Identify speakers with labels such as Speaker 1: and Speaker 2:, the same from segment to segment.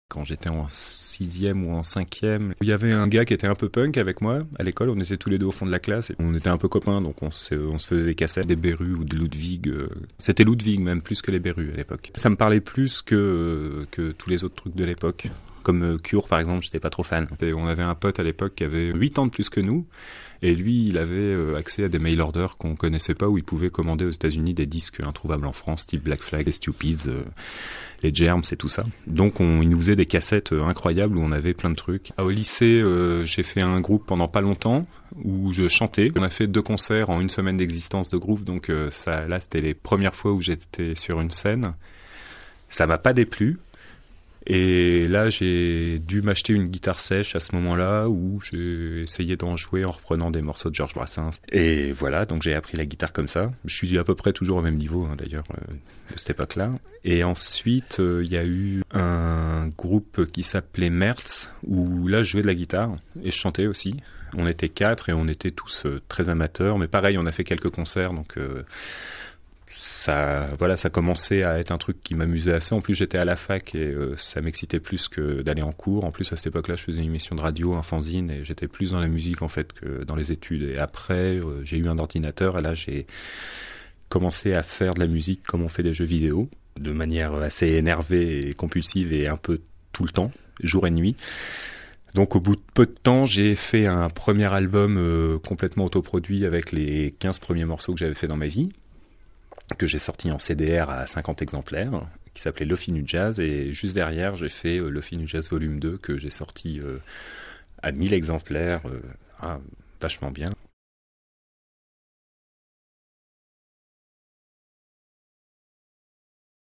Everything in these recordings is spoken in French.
Speaker 1: Quand j'étais en 6e ou en 5e, il y avait un gars qui était un peu punk avec moi à l'école. On était tous les deux au fond de la classe et on était un peu copains, donc on se faisait des cassettes, des Berus ou de Ludwig. C'était Ludwig même plus que les Berus à l'époque. Ça me parlait plus que tous les autres trucs de l'époque. Comme Cure par exemple, j'étais pas trop fan. Et on avait un pote à l'époque qui avait 8 ans de plus que nous. Et lui, il avait accès à des mail orders qu'on connaissait pas, où il pouvait commander aux États-Unis des disques introuvables en France, type Black Flag, les Stupids, les Germs et tout ça. Donc il nous faisait des cassettes incroyables où on avait plein de trucs. Au lycée, j'ai fait un groupe pendant pas longtemps où je chantais. On a fait 2 concerts en une semaine d'existence de groupe, donc là c'était les premières fois où j'étais sur une scène. Ça m'a pas déplu. Et là, j'ai dû m'acheter une guitare sèche à ce moment-là où j'ai essayé d'en jouer en reprenant des morceaux de Georges Brassens. Et voilà, donc j'ai appris la guitare comme ça. Je suis à peu près toujours au même niveau, d'ailleurs, de cette époque-là. Et ensuite, il y a eu un groupe qui s'appelait Mertz, où là, je jouais de la guitare et je chantais aussi. On était 4 et on était tous très amateurs. Mais pareil, on a fait quelques concerts, donc... ça commençait à être un truc qui m'amusait assez. En plus, j'étais à la fac et ça m'excitait plus que d'aller en cours. En plus, à cette époque-là, je faisais une émission de radio, un fanzine, et j'étais plus dans la musique en fait que dans les études. Et après, j'ai eu un ordinateur et là, j'ai commencé à faire de la musique comme on fait des jeux vidéo, de manière assez énervée et compulsive et un peu tout le temps, jour et nuit. Donc au bout de peu de temps, j'ai fait un premier album complètement autoproduit avec les 15 premiers morceaux que j'avais fait dans ma vie, que j'ai sorti en CDR à 50 exemplaires, qui s'appelait Lofi Nu Jazz, et juste derrière j'ai fait Lofi Nu Jazz Volume 2 que j'ai sorti à 1000 exemplaires, vachement bien.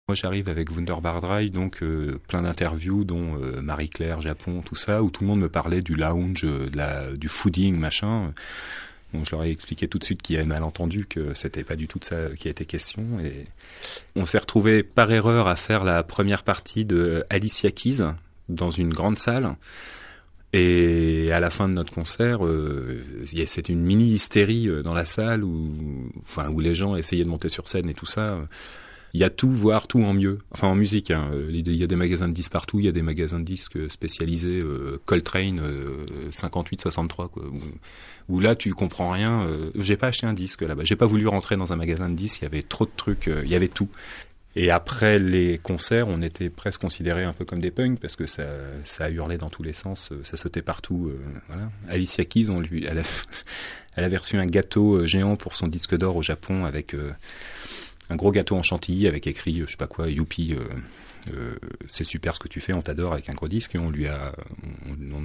Speaker 1: Moi j'arrive avec Wunderbar Dry, donc plein d'interviews dont Marie-Claire, Japon, tout ça, où tout le monde me parlait du lounge, du fooding, machin. Donc je leur ai expliqué tout de suite qu'il y avait mal entendu, que c'était pas du tout de ça qui était question. Et on s'est retrouvés par erreur à faire la première partie de Alicia Keys dans une grande salle. Et à la fin de notre concert, c'était une mini hystérie dans la salle où les gens essayaient de monter sur scène et tout ça. Il y a tout, voire tout en mieux. Enfin, en musique, hein. Il y a des magasins de disques partout. Il y a des magasins de disques spécialisés, Coltrane, 58-63, quoi. Où là, tu comprends rien. J'ai pas acheté un disque là-bas. J'ai pas voulu rentrer dans un magasin de disques. Il y avait trop de trucs. Il y avait tout. Et après les concerts, on était presque considérés un peu comme des punks parce que ça hurlait dans tous les sens. Ça sautait partout. Voilà. Alicia Keys, elle avait reçu un gâteau géant pour son disque d'or au Japon avec... un gros gâteau en chantilly avec écrit, je sais pas quoi, youpi, c'est super ce que tu fais, on t'adore, avec un gros disque, et on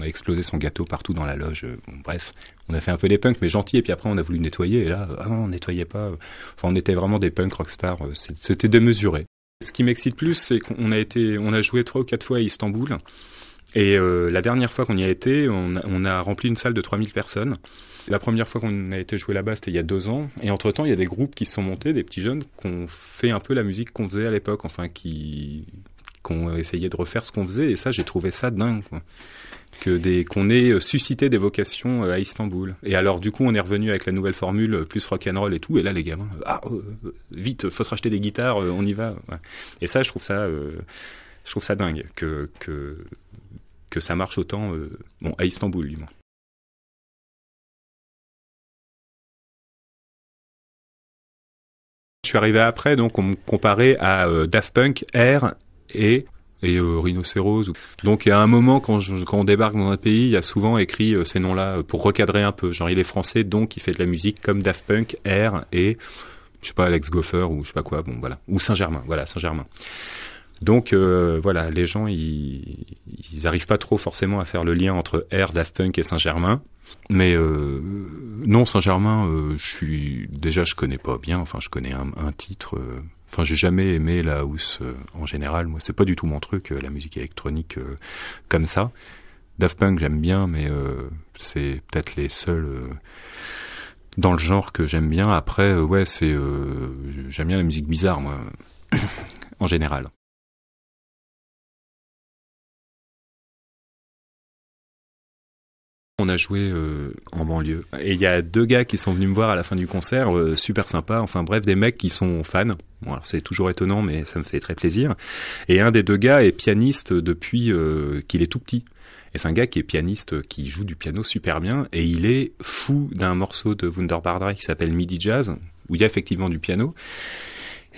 Speaker 1: a explosé son gâteau partout dans la loge. Bref, on a fait un peu des punks, mais gentils, et puis après on a voulu nettoyer, et là, non, on nettoyait pas. Enfin, on était vraiment des punks rockstars, c'était démesuré. Ce qui m'excite plus, c'est qu'on a joué 3 ou 4 fois à Istanbul, et la dernière fois qu'on y a été, on a rempli une salle de 3000 personnes. La première fois qu'on a été jouer là-bas, c'était il y a 2 ans. Et entre-temps, il y a des groupes qui se sont montés, des petits jeunes, qui ont fait un peu la musique qu'on faisait à l'époque, enfin, qui ont essayé de refaire ce qu'on faisait. Et ça, j'ai trouvé ça dingue, quoi. Qu'on ait suscité des vocations à Istanbul. Et alors, du coup, on est revenu avec la nouvelle formule, plus rock'n'roll et tout. Et là, les gamins, vite, faut se racheter des guitares, on y va. Ouais. Et ça, je trouve ça dingue, que ça marche autant, à Istanbul, du moins. Je suis arrivé après, donc on me comparait à Daft Punk, Air et Rhinocéros. Donc à un moment, quand on débarque dans un pays, il y a souvent écrit ces noms-là pour recadrer un peu. Genre il est français, donc il fait de la musique comme Daft Punk, Air et je sais pas, Alex Gopher ou je sais pas quoi. Bon voilà, ou Saint-Germain. Voilà, Saint-Germain. Donc voilà, les gens ils arrivent pas trop forcément à faire le lien entre Air, Daft Punk et Saint-Germain. Mais non, Saint-Germain, je connais pas bien. Enfin, je connais un titre. Enfin, j'ai jamais aimé la house en général. Moi, c'est pas du tout mon truc, la musique électronique comme ça. Daft Punk, j'aime bien, mais c'est peut-être les seuls dans le genre que j'aime bien. Après, j'aime bien la musique bizarre, moi, en général. On a joué en banlieue. Et il y a 2 gars qui sont venus me voir à la fin du concert, super sympa. Enfin bref, des mecs qui sont fans. Bon, alors c'est toujours étonnant, mais ça me fait très plaisir. Et un des 2 gars est pianiste depuis qu'il est tout petit. Et c'est un gars qui est pianiste, qui joue du piano super bien. Et il est fou d'un morceau de Wunderbar 3 qui s'appelle Midi Jazz, où il y a effectivement du piano.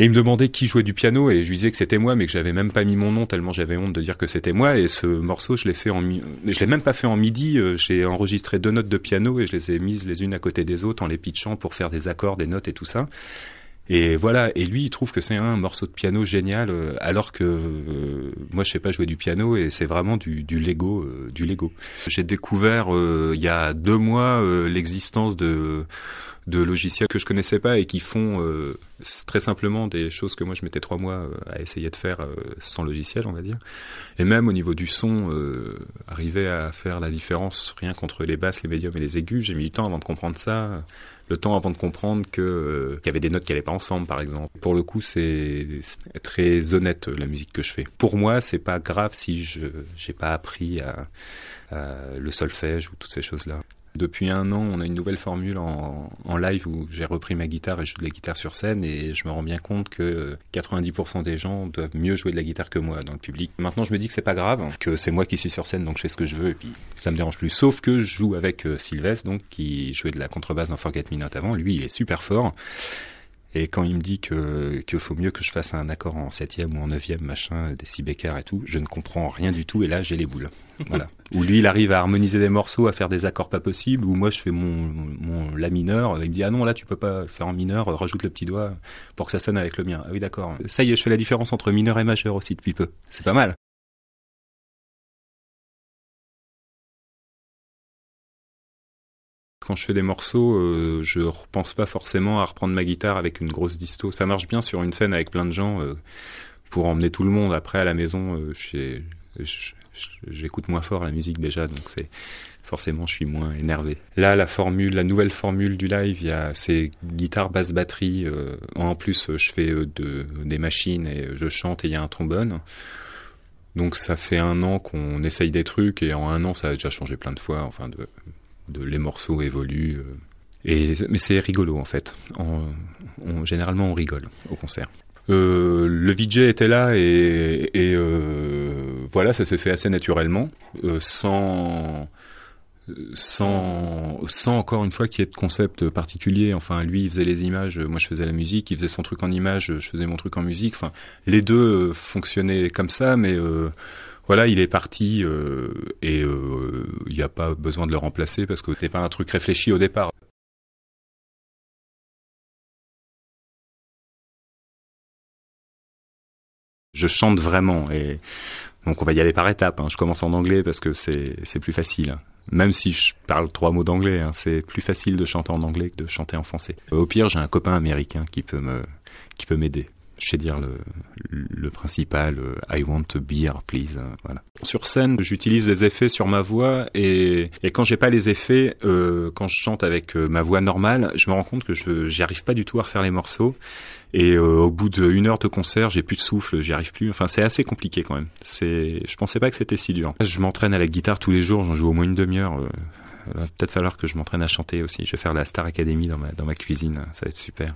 Speaker 1: Et il me demandait qui jouait du piano et je lui disais que c'était moi, mais que j'avais même pas mis mon nom tellement j'avais honte de dire que c'était moi. Et ce morceau, je l'ai même pas fait en midi. J'ai enregistré 2 notes de piano et je les ai mises les unes à côté des autres en les pitchant pour faire des accords, des notes et tout ça. Et voilà. Et lui, il trouve que c'est un morceau de piano génial, alors que moi, je sais pas jouer du piano et c'est vraiment du Lego, du Lego. J'ai découvert il y a 2 mois l'existence de logiciels que je connaissais pas et qui font très simplement des choses que moi je mettais 3 mois à essayer de faire sans logiciel, on va dire. Et même au niveau du son, arriver à faire la différence rien qu'entre les basses, les médiums et les aigus, j'ai mis du temps avant de comprendre ça. Le temps avant de comprendre qu'il y avait des notes qui allaient pas ensemble, par exemple. Pour le coup, c'est très honnête la musique que je fais. Pour moi, c'est pas grave si j'ai pas appris le solfège ou toutes ces choses-là. Depuis 1 an, on a une nouvelle formule en live où j'ai repris ma guitare et je joue de la guitare sur scène et je me rends bien compte que 90% des gens doivent mieux jouer de la guitare que moi dans le public. Maintenant, je me dis que c'est pas grave, que c'est moi qui suis sur scène donc je fais ce que je veux et puis ça me dérange plus. Sauf que je joue avec Sylvestre, donc qui jouait de la contrebasse dans Forget Me Not avant. Lui, il est super fort. Et quand il me dit qu'il faut mieux que je fasse un accord en 7e ou en 9e, machin, des 6 bécards et tout, je ne comprends rien du tout et là j'ai les boules. Voilà. Où lui il arrive à harmoniser des morceaux, à faire des accords pas possibles, où moi je fais mon la mineur, il me dit ah non là tu peux pas le faire en mineur, rajoute le petit doigt pour que ça sonne avec le mien. Ah oui d'accord. Ça y est, je fais la différence entre mineur et majeur aussi depuis peu. C'est pas mal. Quand je fais des morceaux, je repense pas forcément à reprendre ma guitare avec une grosse disto. Ça marche bien sur une scène avec plein de gens pour emmener tout le monde. Après à la maison, j'écoute moins fort la musique déjà, donc forcément je suis moins énervé. Là, la nouvelle formule du live, c'est guitare, basse, batterie. En plus, je fais des machines et je chante et il y a un trombone. Donc ça fait 1 an qu'on essaye des trucs et en 1 an ça a déjà changé plein de fois. Enfin les morceaux évoluent. Mais c'est rigolo en fait. Généralement on rigole au concert. Le VJ était là et voilà, ça s'est fait assez naturellement, sans encore une fois qu'il y ait de concept particulier. Enfin, lui il faisait les images, moi je faisais la musique, il faisait son truc en images, je faisais mon truc en musique. Enfin, les deux fonctionnaient comme ça, mais voilà, il est parti et il n'y a pas besoin de le remplacer parce que c'était pas un truc réfléchi au départ. Je chante vraiment et donc on va y aller par étapes. Je commence en anglais parce que c'est plus facile. Même si je parle 3 mots d'anglais, c'est plus facile de chanter en anglais que de chanter en français. Au pire, j'ai un copain américain qui peut m'aider. Je sais dire le principal, I want a beer, please. Voilà. Sur scène, j'utilise des effets sur ma voix et quand j'ai pas les effets, quand je chante avec ma voix normale, je me rends compte que j'y arrive pas du tout à refaire les morceaux. Et au bout d'1 heure de concert, j'ai plus de souffle, j'y arrive plus. Enfin, c'est assez compliqué quand même. Je pensais pas que c'était si dur. Je m'entraîne à la guitare tous les jours, j'en joue au moins une demi-heure. Il va peut-être falloir que je m'entraîne à chanter aussi. Je vais faire la Star Academy dans ma cuisine, ça va être super.